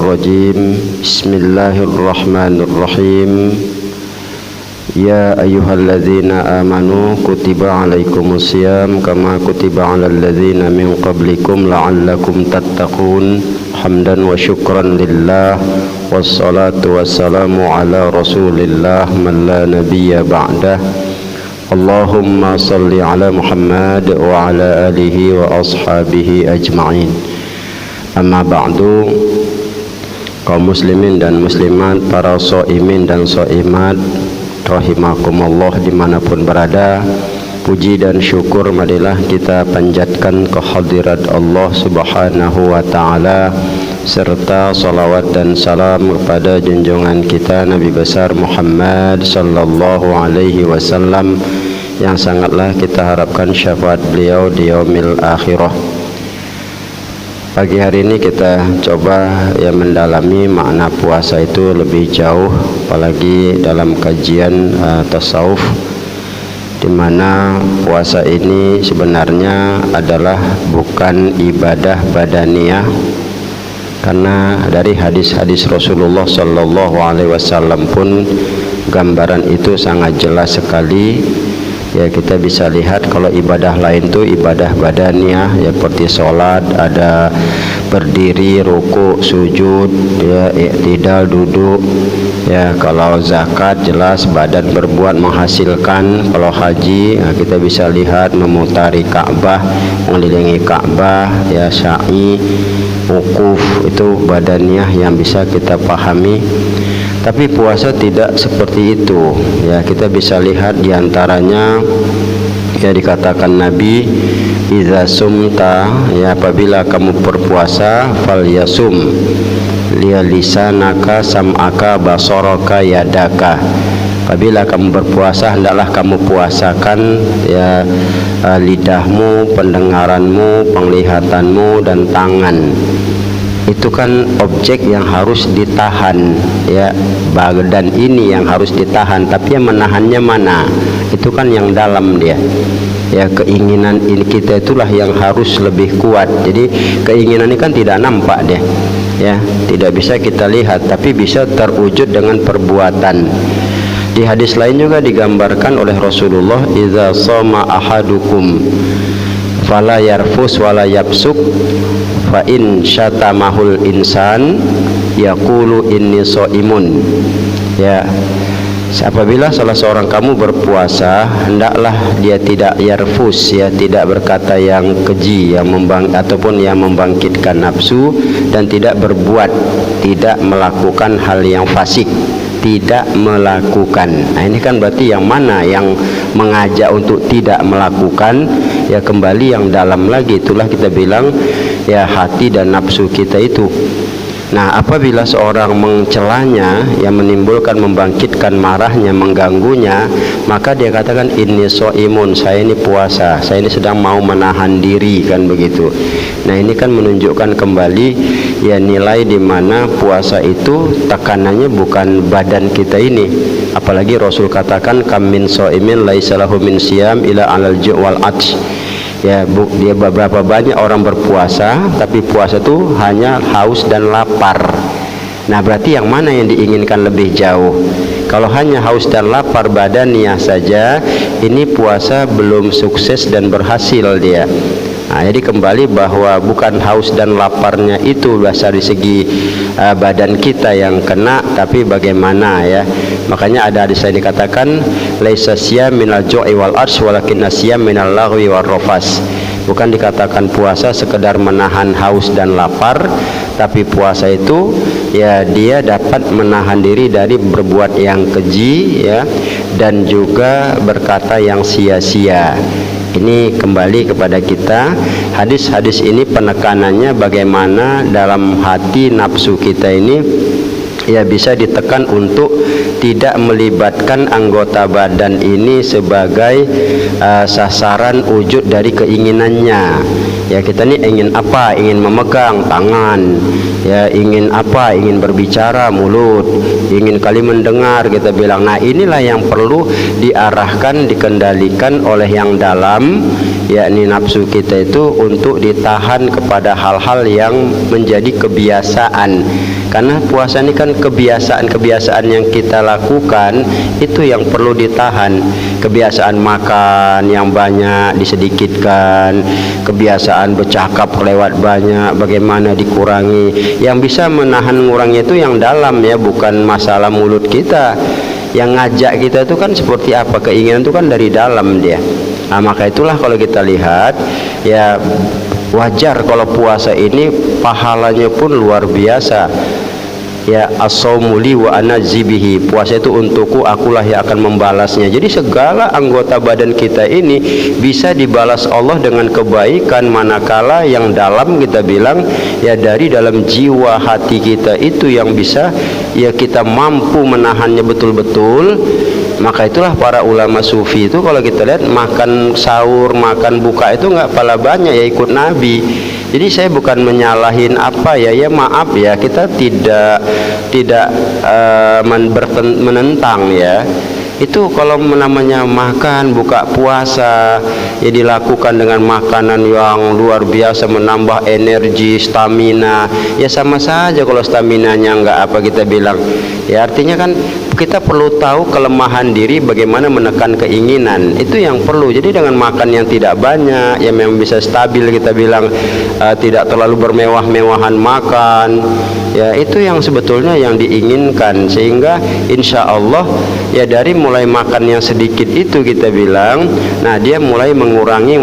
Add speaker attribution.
Speaker 1: الرجيم بسم الله الرحمن الرحيم يا أيها الذين آمنوا كتب عليكم الصيام كما كتب على الذين من قبلكم لعلكم تتقون حمدا وشكرا لله والصلاة والسلام على رسول الله من لا نبي بعده اللهم صل على محمد وعلى آله وأصحابه أجمعين. Amma ba'du, kaum muslimin dan muslimat, para shaimin dan shaimat rahimakumullah dimanapun berada, puji dan syukur marilah kita panjatkan kehadirat Allah subhanahu wa ta'ala, serta salawat dan salam kepada junjungan kita Nabi besar Muhammad sallallahu alaihi wasallam yang sangatlah kita harapkan syafaat beliau di yaumil akhirah. Pagi hari ini kita coba mendalami makna puasa itu lebih jauh, apalagi dalam kajian tasawuf, di mana puasa ini sebenarnya adalah bukan ibadah badaniyah, karena dari hadis-hadis Rasulullah sallallahu alaihi wasallam pun gambaran itu sangat jelas sekali. Ya, kita bisa lihat kalau ibadah lain itu ibadah badannya, ya seperti sholat ada berdiri, ruku, sujud, ya i'tidal, duduk. Ya, kalau zakat jelas badan berbuat menghasilkan. Kalau haji, nah kita bisa lihat memutari Ka'bah, mengelilingi Ka'bah, ya sa'i, wukuf, itu badannya yang bisa kita pahami. Tapi puasa tidak seperti itu. Ya, kita bisa lihat diantaranya ya dikatakan Nabi, idza sumta, ya apabila kamu berpuasa, fal yasum liya lisanaka sam'aka basaraka yadaka. Apabila kamu berpuasa, hendaklah kamu puasakan ya lidahmu, pendengaranmu, penglihatanmu dan tangan. Itu kan objek yang harus ditahan, ya badan ini yang harus ditahan, tapi yang menahannya mana? Itu kan yang dalam dia. Ya, keinginan ini kita itulah yang harus lebih kuat. Jadi keinginan ini kan tidak nampak dia, ya tidak bisa kita lihat, tapi bisa terwujud dengan perbuatan. Di hadis lain juga digambarkan oleh Rasulullah, idza shoma ahadukum fala yarfus wala yabsuk fa in syatamahul insan yaqulu inni shaimun. Ya, apabila salah seorang kamu berpuasa, hendaklah dia tidak yarfus, ya tidak berkata yang keji, yang ataupun yang membangkitkan nafsu, dan tidak berbuat, tidak melakukan hal yang fasik, tidak melakukan. Nah, ini kan berarti yang mana yang mengajak untuk tidak melakukan? Ya kembali yang dalam lagi, itulah kita bilang ya hati dan nafsu kita itu. Nah, apabila seorang mencelanya, yang menimbulkan, membangkitkan marahnya, mengganggunya, maka dia katakan inni shaimun, saya ini puasa, saya ini sedang mau menahan diri, kan begitu. Nah, ini kan menunjukkan kembali ya nilai di mana puasa itu tekanannya bukan badan kita ini. Apalagi Rasul katakan kam min shaimin laisa lahu min siyam ila alal ju' wal atsh. Ya, dia beberapa banyak orang berpuasa, tapi puasa itu hanya haus dan lapar. Nah, berarti yang mana yang diinginkan lebih jauh? Kalau hanya haus dan lapar badannya saja, ini puasa belum sukses dan berhasil dia. Nah, jadi kembali bahwa bukan haus dan laparnya itu dari segi badan kita yang kena, tapi bagaimana ya. Makanya ada hadis lain dikatakan laisa siyam minal ju'i wal arsh walakin siyam minal laghwi war rafas. Bukan dikatakan puasa sekedar menahan haus dan lapar, tapi puasa itu ya dia dapat menahan diri dari berbuat yang keji, ya, dan juga berkata yang sia-sia. Ini kembali kepada kita, hadis-hadis ini penekanannya bagaimana dalam hati nafsu kita ini ya bisa ditekan untuk tidak melibatkan anggota badan ini sebagai sasaran wujud dari keinginannya. Ya, kita ini ingin apa? Ingin memegang tangan, ya ingin apa? Ingin berbicara mulut, ingin kali mendengar, kita bilang. Nah, inilah yang perlu diarahkan, dikendalikan oleh yang dalam, yakni nafsu kita itu untuk ditahan kepada hal-hal yang menjadi kebiasaan. Karena puasa ini kan kebiasaan-kebiasaan yang kita lakukan itu yang perlu ditahan. Kebiasaan makan yang banyak disedikitkan, kebiasaan bercakap lewat banyak bagaimana dikurangi. Yang bisa menahan ngurangnya itu yang dalam ya, bukan masalah mulut kita. Yang ngajak kita itu kan seperti apa, keinginan itu kan dari dalam dia. Nah, maka itulah kalau kita lihat ya, wajar kalau puasa ini pahalanya pun luar biasa. Ya, as-saumu li wa ana zibihi, puasa itu untukku, akulah yang akan membalasnya. Jadi segala anggota badan kita ini bisa dibalas Allah dengan kebaikan, manakala yang dalam kita bilang ya, dari dalam jiwa hati kita itu yang bisa ya kita mampu menahannya betul-betul. Maka itulah para ulama sufi itu kalau kita lihat makan sahur, makan buka itu nggak pala banyak ya, ikut Nabi. Jadi saya bukan menyalahin apa ya, ya maaf ya, kita tidak menentang ya. Itu kalau namanya makan buka puasa ya dilakukan dengan makanan yang luar biasa, menambah energi, stamina, ya sama saja kalau staminanya enggak apa kita bilang ya, artinya kan kita perlu tahu kelemahan diri, bagaimana menekan keinginan, itu yang perlu. Jadi dengan makan yang tidak banyak yang memang bisa stabil, kita bilang tidak terlalu bermewah-mewahan makan ya, itu yang sebetulnya yang diinginkan. Sehingga insya Allah ya, dari mulai makan yang sedikit itu kita bilang, nah dia mulai mengurangi